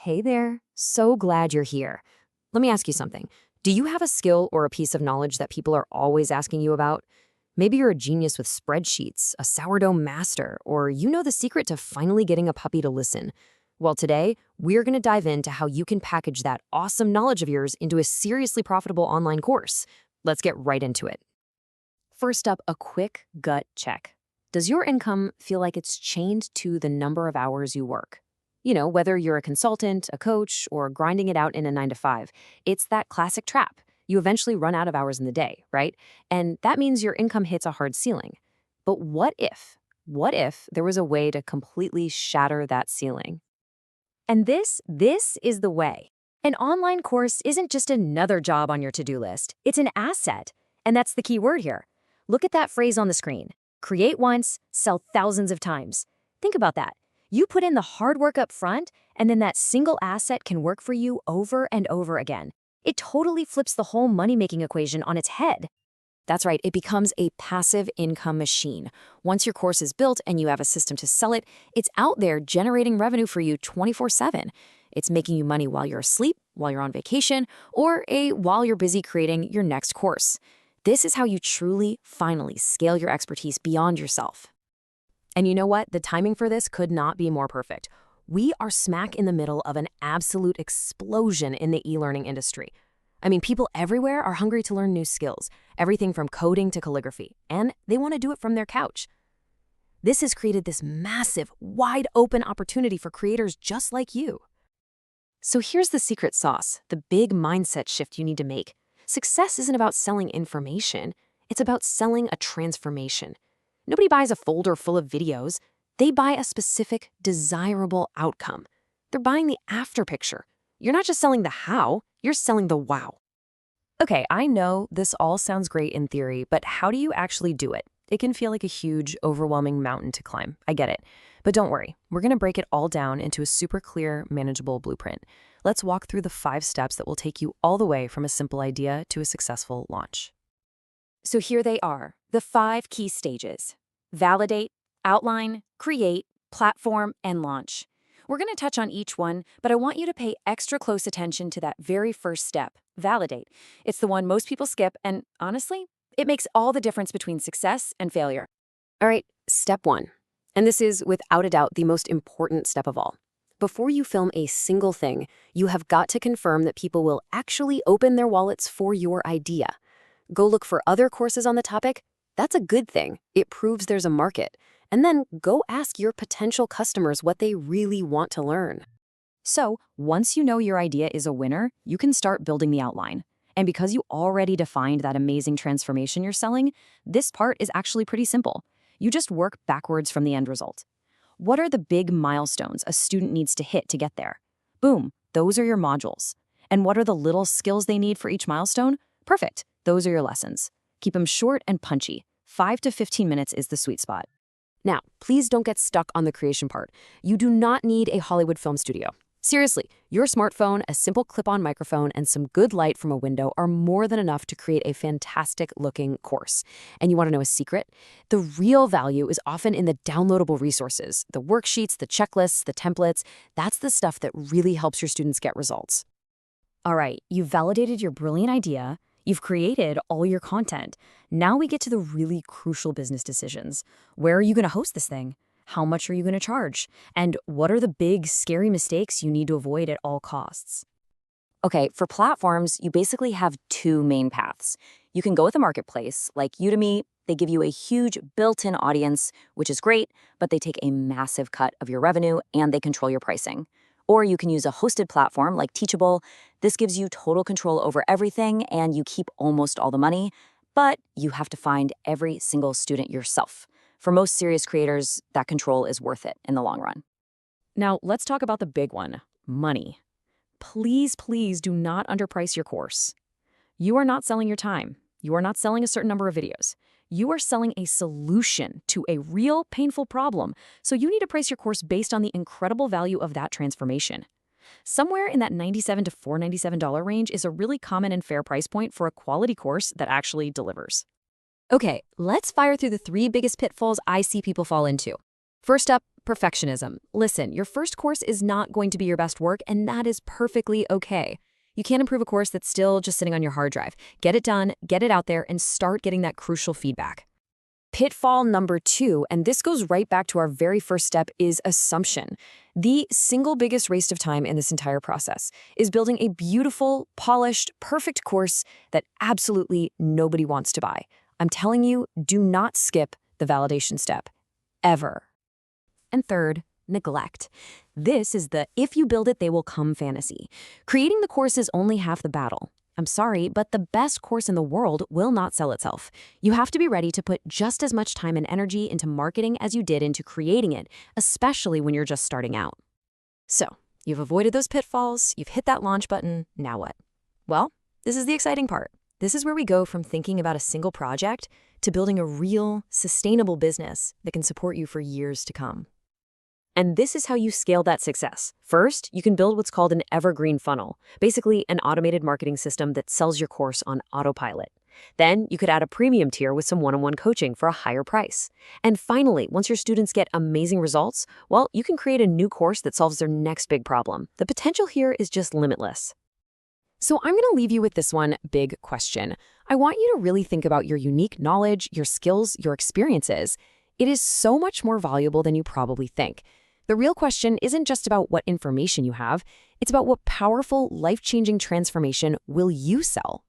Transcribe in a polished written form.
Hey there. So glad you're here. Let me ask you something. Do you have a skill or a piece of knowledge that people are always asking you about? Maybe you're a genius with spreadsheets, a sourdough master, or you know the secret to finally getting a puppy to listen. Well, today, we're going to dive into how you can package that awesome knowledge of yours into a seriously profitable online course. Let's get right into it. First up, a quick gut check. Does your income feel like it's chained to the number of hours you work? You know, whether you're a consultant, a coach, or grinding it out in a 9 to 5, it's that classic trap. You eventually run out of hours in the day, right? And that means your income hits a hard ceiling. But what if? What if there was a way to completely shatter that ceiling? And this is the way. An online course isn't just another job on your to-do list. It's an asset. And that's the key word here. Look at that phrase on the screen. Create once, sell thousands of times. Think about that. You put in the hard work up front, and then that single asset can work for you over and over again. It totally flips the whole money-making equation on its head. That's right, it becomes a passive income machine. Once your course is built and you have a system to sell it, it's out there generating revenue for you 24/7. It's making you money while you're asleep, while you're on vacation, or while you're busy creating your next course. This is how you truly, finally scale your expertise beyond yourself. And you know what? The timing for this could not be more perfect. We are smack in the middle of an absolute explosion in the e-learning industry. I mean, people everywhere are hungry to learn new skills, everything from coding to calligraphy, and they want to do it from their couch. This has created this massive, wide open opportunity for creators just like you. So here's the secret sauce, the big mindset shift you need to make. Success isn't about selling information, it's about selling a transformation. Nobody buys a folder full of videos. They buy a specific, desirable outcome. They're buying the after picture. You're not just selling the how, you're selling the wow. Okay, I know this all sounds great in theory, but how do you actually do it? It can feel like a huge, overwhelming mountain to climb. I get it. But don't worry, we're going to break it all down into a super clear, manageable blueprint. Let's walk through the 5 steps that will take you all the way from a simple idea to a successful launch. So here they are, the 5 key stages. Validate, outline, create, platform, and launch. We're going to touch on each one, but I want you to pay extra close attention to that very first step, validate. It's the one most people skip, and honestly, it makes all the difference between success and failure. All right, step 1. And this is, without a doubt, the most important step of all. Before you film a single thing, you have got to confirm that people will actually open their wallets for your idea. Go look for other courses on the topic. That's a good thing. It proves there's a market. And then go ask your potential customers what they really want to learn. So, once you know your idea is a winner, you can start building the outline. And because you already defined that amazing transformation you're selling, this part is actually pretty simple. You just work backwards from the end result. What are the big milestones a student needs to hit to get there? Boom, those are your modules. And what are the little skills they need for each milestone? Perfect, those are your lessons. Keep them short and punchy. 5 to 15 minutes is the sweet spot. Now, please don't get stuck on the creation part. You do not need a Hollywood film studio. Seriously, your smartphone, a simple clip-on microphone, and some good light from a window are more than enough to create a fantastic-looking course. And you want to know a secret? The real value is often in the downloadable resources, the worksheets, the checklists, the templates. That's the stuff that really helps your students get results. All right, you've validated your brilliant idea. You've created all your content. Now we get to the really crucial business decisions. Where are you going to host this thing? How much are you going to charge? And what are the big, scary mistakes you need to avoid at all costs? Okay, for platforms, you basically have 2 main paths. You can go with a marketplace like Udemy. They give you a huge built-in audience, which is great, but they take a massive cut of your revenue and they control your pricing. Or you can use a hosted platform like Teachable. This gives you total control over everything and you keep almost all the money, but you have to find every single student yourself. For most serious creators, that control is worth it in the long run. Now, let's talk about the big one, money. Please, please do not underprice your course. You are not selling your time. You are not selling a certain number of videos. You are selling a solution to a real painful problem, so you need to price your course based on the incredible value of that transformation. Somewhere in that $97 to $497 range is a really common and fair price point for a quality course that actually delivers. Okay, let's fire through the 3 biggest pitfalls I see people fall into. First up, Perfectionism. Listen, your first course is not going to be your best work, and that is perfectly okay. You can't improve a course that's still just sitting on your hard drive. Get it done, get it out there, and start getting that crucial feedback. Pitfall number 2, and this goes right back to our very first step, is assumption. The single biggest waste of time in this entire process is building a beautiful, polished, perfect course that absolutely nobody wants to buy. I'm telling you, do not skip the validation step. Ever. And third, neglect. This is the if you build it, they will come fantasy. Creating the course is only half the battle. I'm sorry, but the best course in the world will not sell itself. You have to be ready to put just as much time and energy into marketing as you did into creating it, especially when you're just starting out. So, you've avoided those pitfalls, you've hit that launch button, now what? Well, this is the exciting part. This is where we go from thinking about a single project to building a real, sustainable business that can support you for years to come. And this is how you scale that success. First, you can build what's called an evergreen funnel, basically an automated marketing system that sells your course on autopilot. Then you could add a premium tier with some one-on-one coaching for a higher price. And finally, once your students get amazing results, well, you can create a new course that solves their next big problem. The potential here is just limitless. So I'm going to leave you with this one big question. I want you to really think about your unique knowledge, your skills, your experiences. It is so much more valuable than you probably think. The real question isn't just about what information you have, it's about what powerful, life-changing transformation will you sell?